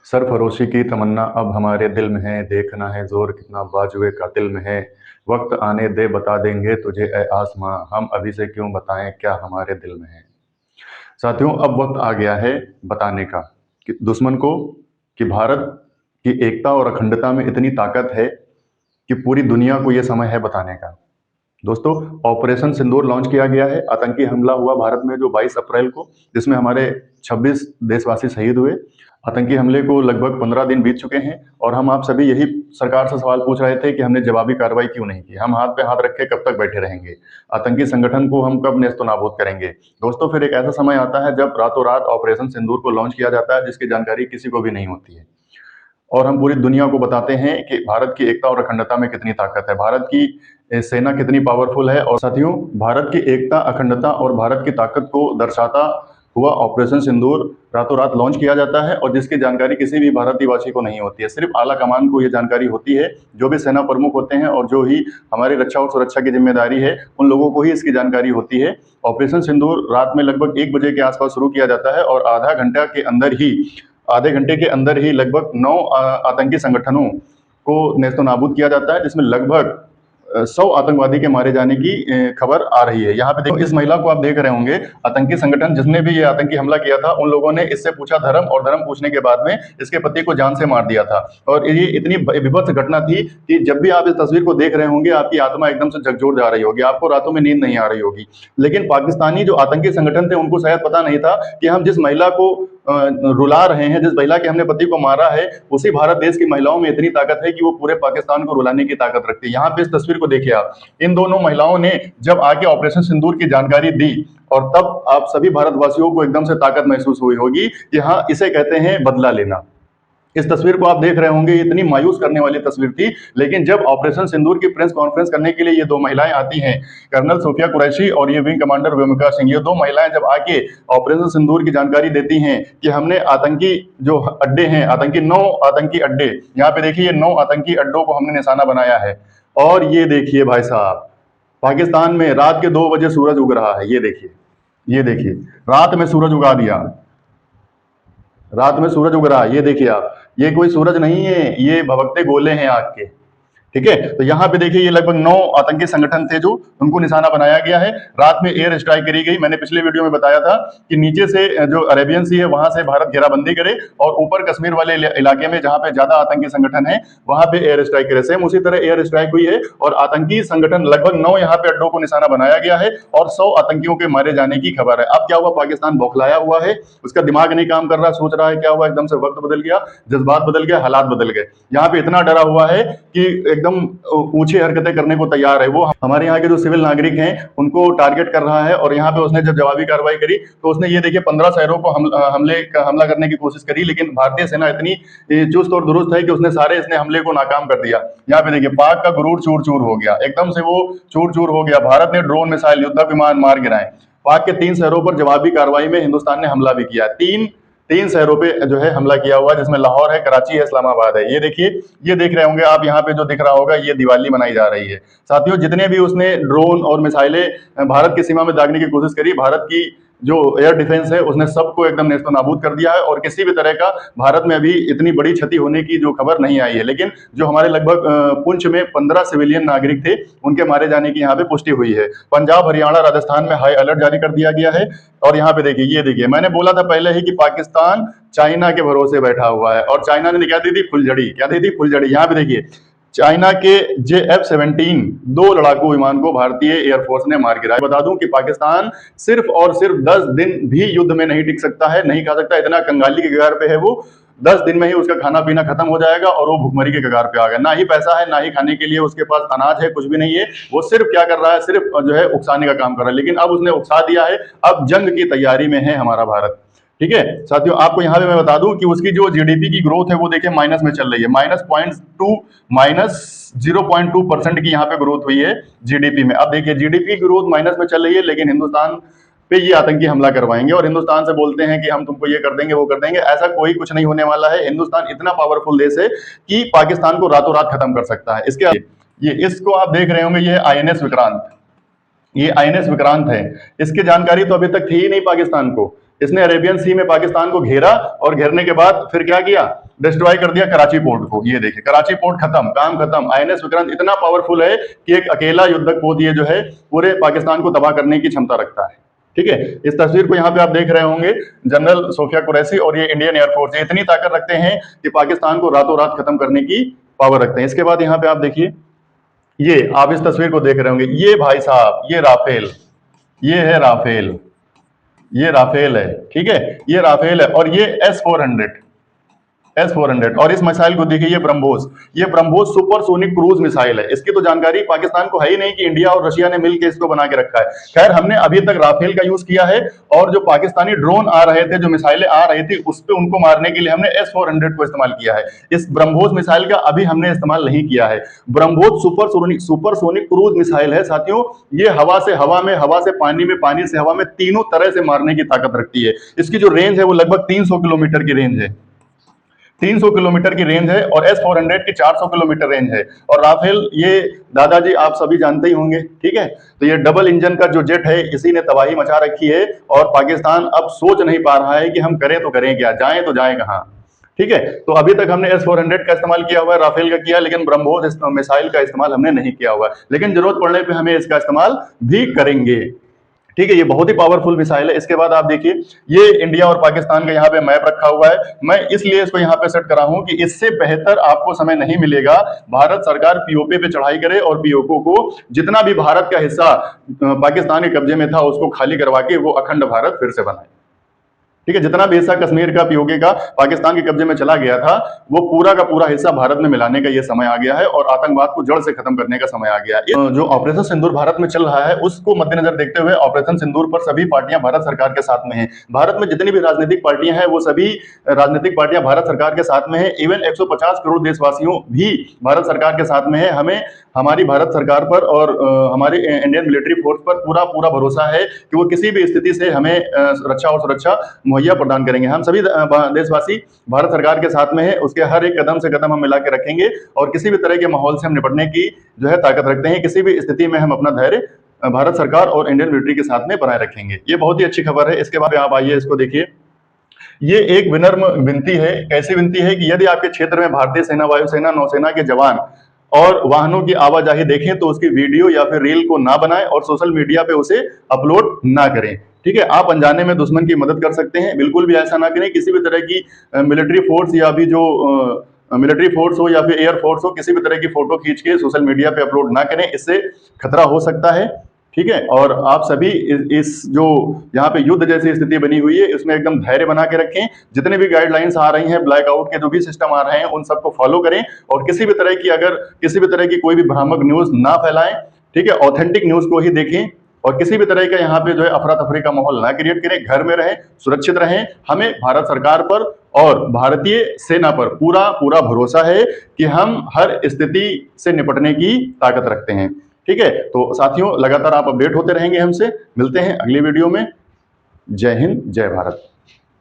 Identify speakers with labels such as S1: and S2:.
S1: सरफरोशी की तमन्ना अब हमारे दिल में है, देखना है जोर कितना बाजुए कातिल में है। वक्त आने दे बता देंगे तुझे ए आसमां, हम अभी से क्यों बताएं क्या हमारे दिल में है। साथियों, अब वक्त आ गया है बताने का कि दुश्मन को कि भारत की एकता और अखंडता में इतनी ताकत है कि पूरी दुनिया को यह समय है बताने का। दोस्तों, ऑपरेशन सिंदूर लॉन्च किया गया है। आतंकी हमला हुआ भारत में जो 22 अप्रैल को, जिसमें हमारे 26 देशवासी शहीद हुए। आतंकी हमले को लगभग 15 दिन बीत चुके हैं और हम आप सभी यही सरकार से सवाल पूछ रहे थे कि हमने जवाबी कार्रवाई क्यों नहीं की। हम हाथ पे हाथ रख के कब तक बैठे रहेंगे? आतंकी संगठन को हम कब नेस्तो नाबूद करेंगे? दोस्तों, फिर एक ऐसा समय आता है जब रातों रात ऑपरेशन सिंदूर को लॉन्च किया जाता है, जिसकी जानकारी किसी को भी नहीं होती है, और हम पूरी दुनिया को बताते हैं कि भारत की एकता और अखंडता में कितनी ताकत है, भारत की सेना कितनी पावरफुल है। और साथियों, भारत की एकता, अखंडता और भारत की ताकत को दर्शाता हुआ ऑपरेशन सिंदूर रातों रात लॉन्च किया जाता है, और जिसकी जानकारी किसी भी भारतीयवासी को नहीं होती है। सिर्फ आला कमान को यह जानकारी होती है, जो भी सेना प्रमुख होते हैं और जो ही हमारी रक्षा और सुरक्षा की जिम्मेदारी है, उन लोगों को ही इसकी जानकारी होती है। ऑपरेशन सिंदूर रात में लगभग 1 बजे के आसपास शुरू किया जाता है और आधे घंटे के अंदर ही लगभग 9 आतंकी संगठनों को नेस्तो नाबूद किया जाता है, जिसमें लगभग 100 आतंकवादी के मारे जाने की खबर आ रही है। यहाँ पे देखो, इस महिला को आप देख रहे होंगे। आतंकी संगठन जिसने भी ये आतंकी हमला किया था, उन लोगों ने इससे पूछा धर्म, और धर्म पूछने के बाद में इसके पति को जान से मार दिया था। और ये इतनी विभत्स घटना थी कि जब भी आप इस तस्वीर को देख रहे होंगे, आपकी आत्मा एकदम से झकझोर जा रही होगी, आपको रातों में नींद नहीं आ रही होगी। लेकिन पाकिस्तानी जो आतंकी संगठन थे, उनको शायद पता नहीं था कि हम जिस महिला को रुला रहे हैं, जिस महिला के हमने पति को मारा है, उसी भारत देश की महिलाओं में इतनी ताकत है कि वो पूरे पाकिस्तान को रुलाने की ताकत रखती है। यहाँ पे इस तस्वीर को देखिए आप, इन दोनों महिलाओं ने जब आके ऑपरेशन सिंदूर की जानकारी दी, और तब आप सभी भारतवासियों को एकदम से ताकत महसूस हुई होगी कि हाँ, इसे कहते हैं बदला लेना। इस तस्वीर को आप देख रहे होंगे, इतनी मायूस करने वाली तस्वीर थी। लेकिन जब ऑपरेशन सिंदूर की प्रेस कॉन्फ्रेंस करने के लिए ये 2 महिलाएं आती हैं, कर्नल सोफिया कुरैशी और ये विंग कमांडर व्योमिका सिंह, ये 2 महिलाएं जब आके ऑपरेशन सिंदूर की जानकारी देती हैं कि हमने आतंकी जो अड्डे हैं, 9 आतंकी अड्डे, यहाँ पे देखिए, ये 9 आतंकी अड्डों को हमने निशाना बनाया है। और ये देखिए भाई साहब, पाकिस्तान में रात के 2 बजे सूरज उग रहा है। ये देखिए, रात में सूरज उगा दिया, रात में सूरज उग रहा है। ये देखिए आप, ये कोई सूरज नहीं है, ये भभकते गोले हैं आग के। ठीक है, तो यहाँ पे देखिए, ये लगभग 9 आतंकी संगठन थे जो उनको निशाना बनाया गया है। रात में एयर स्ट्राइक करी गई। मैंने पिछले वीडियो में बताया था कि नीचे से जो अरेबियन सी है, वहां से भारत घेराबंदी करे, और ऊपर कश्मीर वाले इलाके में जहां पे ज्यादा आतंकी संगठन है, वहां पे एयर स्ट्राइक करे। सेम उसी तरह एयर स्ट्राइक हुई है, और आतंकी संगठन लगभग 9 यहाँ पे अड्डों को निशाना बनाया गया है, और 100 आतंकियों के मारे जाने की खबर है। अब क्या हुआ, पाकिस्तान बौखलाया हुआ है, उसका दिमाग नहीं काम कर रहा, सोच रहा है क्या हुआ, एकदम से वक्त बदल गया, जज्बात बदल गए, हालात बदल गए। यहाँ पे इतना डरा हुआ है कि एकदम ऊंची हरकतें करने को तैयार है। वो हमारे यहाँ के जो सिविल नागरिक हैं, उनको टारगेट कर रहा है। और यहाँ पे उसने जब जवाबी कार्रवाई करी, तो उसने ये देखिए 15 शहरों को हमला करने की कोशिश करी, लेकिन भारतीय सेना इतनी चुस्त और दुरुस्त है कि उसने सारे इसने हमले को नाकाम कर दिया। यहाँ पे देखिए, पाक का गुरूर चूर चूर हो गया, एकदम से वो चूर चूर हो गया। भारत ने ड्रोन, मिसाइल, युद्धक विमान मार गिराए। पाक के 3 शहरों पर जवाबी कार्रवाई में हिंदुस्तान ने हमला भी किया। तीन शहरों पे जो है हमला किया हुआ है, जिसमें लाहौर है, कराची है, इस्लामाबाद है। ये देखिए, ये देख रहे होंगे आप, यहाँ पे जो दिख रहा होगा, ये दिवाली मनाई जा रही है। साथियों, जितने भी उसने ड्रोन और मिसाइलें भारत की सीमा में दागने की कोशिश करी, भारत की जो एयर डिफेंस है, उसने सबको एकदम नेस्तो नाबूद कर दिया है, और किसी भी तरह का भारत में अभी इतनी बड़ी क्षति होने की जो खबर नहीं आई है। लेकिन जो हमारे लगभग पुंछ में 15 सिविलियन नागरिक थे, उनके मारे जाने की यहाँ पे पुष्टि हुई है। पंजाब, हरियाणा, राजस्थान में हाई अलर्ट जारी कर दिया गया है। और यहाँ पे देखिए, ये देखिए, मैंने बोला था पहले ही कि पाकिस्तान चाइना के भरोसे बैठा हुआ है, और चाइना ने क्या दी थी, फुलझड़ी। क्या दी थी, फुलझड़ी। यहाँ पे देखिए, चाइना के JF-17 2 लड़ाकू विमान को भारतीय एयरफोर्स ने मार गिराया। बता दूं कि पाकिस्तान सिर्फ और सिर्फ 10 दिन भी युद्ध में नहीं टिक सकता है, नहीं खा सकता। इतना कंगाली के कगार पे है वो, 10 दिन में ही उसका खाना पीना खत्म हो जाएगा, और वो भुखमरी के कगार पे आ गया। ना ही पैसा है, ना ही खाने के लिए उसके पास अनाज है, कुछ भी नहीं है। वो सिर्फ क्या कर रहा है, सिर्फ जो है उकसाने का काम कर रहा है। लेकिन अब उसने उकसा दिया है, अब जंग की तैयारी में है हमारा भारत। ठीक है साथियों, आपको यहाँ पे मैं बता दूं कि उसकी जो GDP की ग्रोथ है, वो देखिए माइनस में चल रही है। -0.2% की यहाँ पे ग्रोथ हुई है GDP में। अब देखिए, GDP की ग्रोथ माइनस में चल रही है, लेकिन हिंदुस्तान पे ये आतंकी हमला करवाएंगे, और हिंदुस्तान से बोलते हैं कि हम तुमको ये कर देंगे, वो कर देंगे। ऐसा कोई कुछ नहीं होने वाला है। हिंदुस्तान इतना पावरफुल देश है कि पाकिस्तान को रातों रात खत्म कर सकता है। ये इसको आप देख रहे होंगे, ये INS विक्रांत, ये INS विक्रांत है। इसकी जानकारी तो अभी तक थी ही नहीं पाकिस्तान को। इसने अरेबियन सी में पाकिस्तान को घेरा और घेरने के बाद फिर क्या किया, डिस्ट्रॉय कर दिया कराची पोर्ट को। ये देखिए कराची पोर्ट खत्म, काम खत्म। आईएनएस विक्रांत इतना पावरफुल है कि एक अकेला युद्धक पोत ये जो है पूरे पाकिस्तान को तबाह करने की क्षमता रखता है। ठीक है, इस तस्वीर को यहाँ पे आप देख रहे होंगे, जनरल सोफिया कुरैशी और ये इंडियन एयरफोर्स इतनी ताकत रखते हैं कि पाकिस्तान को रातों रात खत्म करने की पावर रखते हैं। इसके बाद यहाँ पे आप देखिए, ये आप इस तस्वीर को देख रहे होंगे, ये भाई साहब ये राफेल, ये है राफेल, ये राफेल है। ठीक है, ये राफेल है और ये S-400 और इस मिसाइल को देखिए, ये ब्रह्मोस सुपरसोनिक क्रूज मिसाइल है। इसकी तो जानकारी पाकिस्तान को है ही नहीं कि इंडिया और रशिया ने मिलकर इसको बना के रखा है। खैर, हमने अभी तक राफेल का यूज किया है और जो पाकिस्तानी ड्रोन आ रहे थे, जो मिसाइलें आ रही थी, उस पर उनको मारने के लिए हमने S-400 को इस्तेमाल किया है। इस ब्रह्मोस मिसाइल का अभी हमने इस्तेमाल नहीं किया है। ब्रह्मोस सुपरसोनिक क्रूज मिसाइल है साथियों। ये हवा से हवा में, हवा से पानी में, पानी से हवा में, तीनों तरह से मारने की ताकत रखती है। इसकी जो रेंज है वो लगभग 300 किलोमीटर की रेंज है, 300 किलोमीटर की रेंज है और S-400 की 400 किलोमीटर रेंज है। और राफेल ये दादाजी आप सभी जानते ही होंगे। ठीक है, तो ये डबल इंजन का जो जेट है, इसी ने तबाही मचा रखी है और पाकिस्तान अब सोच नहीं पा रहा है कि हम करें तो करें क्या, जाएं तो जाएं कहां। ठीक है, तो अभी तक हमने S-400 का इस्तेमाल किया हुआ है, राफेल का किया, लेकिन ब्रह्मोस मिसाइल का इस्तेमाल हमने नहीं किया हुआ है। लेकिन जरूरत पड़ने पर हमें इसका इस्तेमाल भी करेंगे। ठीक है, ये बहुत ही पावरफुल मिसाइल है। इसके बाद आप देखिए, ये इंडिया और पाकिस्तान का यहाँ पे मैप रखा हुआ है। मैं इसलिए इसको यहाँ पे सेट करा हूं कि इससे बेहतर आपको समय नहीं मिलेगा। भारत सरकार पीओके पे चढ़ाई करे और पीओके को जितना भी भारत का हिस्सा पाकिस्तान के कब्जे में था उसको खाली करवा के वो अखंड भारत फिर से बनाए। ठीक है, जितना भी हिस्सा कश्मीर का पीओके का पाकिस्तान के कब्जे में चला गया था, वो पूरा का पूरा हिस्सा भारत में मिलाने का ये समय आ गया है और आतंकवाद को जड़ से खत्म करने का समय आ गया है। जो ऑपरेशन सिंदूर भारत में चल रहा है, उसको मद्देनजर देखते हुए ऑपरेशन सिंदूर पर सभी पार्टियां भारत सरकार के साथ में हैं। भारत में जितनी भी राजनीतिक पार्टियां हैं, वो सभी राजनीतिक पार्टियां भारत सरकार के साथ में है। इवन 150 करोड़ देशवासियों भी भारत सरकार के साथ में है। हमें हमारी भारत सरकार पर और हमारी इंडियन मिलिट्री फोर्स पर पूरा पूरा भरोसा है कि वो किसी भी स्थिति से हमें रक्षा और सुरक्षा मुहैया प्रदान करेंगे। हम सभी देशवासी भारत सरकार के साथ में है, उसके हर एक कदम से कदम हम मिला के रखेंगे और किसी भी तरह के माहौल से हम निपटने की जो है ताकत रखते हैं। किसी भी स्थिति में हम अपना धैर्य भारत सरकार और इंडियन मिलिट्री के साथ में बनाए रखेंगे। ये बहुत ही अच्छी खबर है। इसके बाद आप आइए, इसको देखिए, ये एक विनम्र विनती है। कैसी विनती है कि यदि आपके क्षेत्र में भारतीय सेना, वायुसेना, नौसेना के जवान और वाहनों की आवाजाही देखें तो उसकी वीडियो या फिर रील को ना बनाएं और सोशल मीडिया पे उसे अपलोड ना करें। ठीक है, आप अनजाने में दुश्मन की मदद कर सकते हैं, बिल्कुल भी ऐसा ना करें। किसी भी तरह की मिलिट्री फोर्स या भी जो मिलिट्री फोर्स हो या फिर एयर फोर्स हो, किसी भी तरह की फोटो खींच के सोशल मीडिया पे अपलोड ना करें, इससे खतरा हो सकता है। ठीक है, और आप सभी इस जो यहाँ पे युद्ध जैसी स्थिति बनी हुई है, इसमें एकदम धैर्य बना के रखें। जितने भी गाइडलाइंस आ रही हैं, ब्लैकआउट के जो भी सिस्टम आ रहे हैं, उन सबको फॉलो करें और किसी भी तरह की, अगर किसी भी तरह की कोई भी भ्रामक न्यूज ना फैलाएं। ठीक है, ऑथेंटिक न्यूज को ही देखें और किसी भी तरह का यहाँ पे जो है अफरा तफरी का माहौल ना क्रिएट करें। घर में रहें, सुरक्षित रहें। हमें भारत सरकार पर और भारतीय सेना पर पूरा पूरा भरोसा है कि हम हर स्थिति से निपटने की ताकत रखते हैं। ठीक है, तो साथियों, लगातार आप अपडेट होते रहेंगे हमसे। मिलते हैं अगली वीडियो में। जय हिंद, जय भारत।